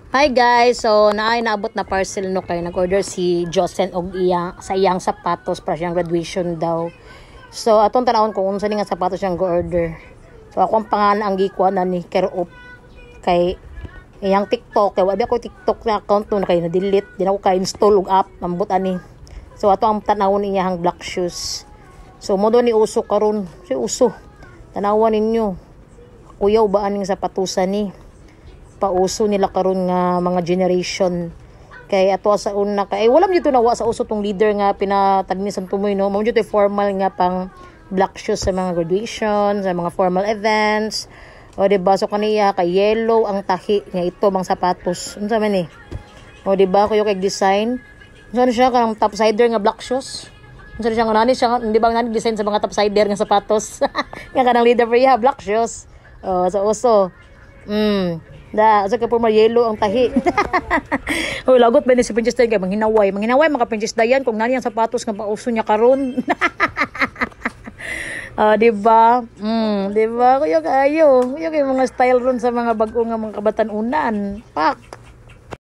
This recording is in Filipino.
Hi guys, so naabot na parcel no kay nag-order si Jocelyn og sa iyang sapatos para siyang graduation daw. So atong tanawon kung unsa ni nga sapatos siyang go-order. So ako ang pangalan ang gikuha na ni Kerop kay iyang TikTok kay wala ko TikTok na account no kay na-delete, di na ko ka-install og app ambot ani. So ato ang tanawon niya hang black shoes. So mo do ni uso karon, si uso. Tanawan ninyo. Kuyaw ba aning sapatusan ni? Pauso nila karon nga mga generation kay ato sa una kay wala man dito nawa sa uso tong leader nga pinatagni sa tumoy no mo dito formal nga pang black shoes sa mga graduation sa mga formal events o diba so kaniya kay yellow ang tahi nga ito mga sapatos unsa man ni o diba kuyo kay design unsa siya kanang topsider nga black shoes unsa siya nga nani siya di ba nani design sa mga topsider nga sapatos nga kanang leader for iya black shoes sa uso da, asa ka po yellow ang tahi. Hoy, lagot ba ni si Princess Dayan kay manghinaway mga Princess Dayan kung nani ang sapatos nga pauso niya karon. Di ba? Di ba? Kuya kayo. Kuya kay mga style ron sa mga bag-o nga mga kabatan-unan. Pak.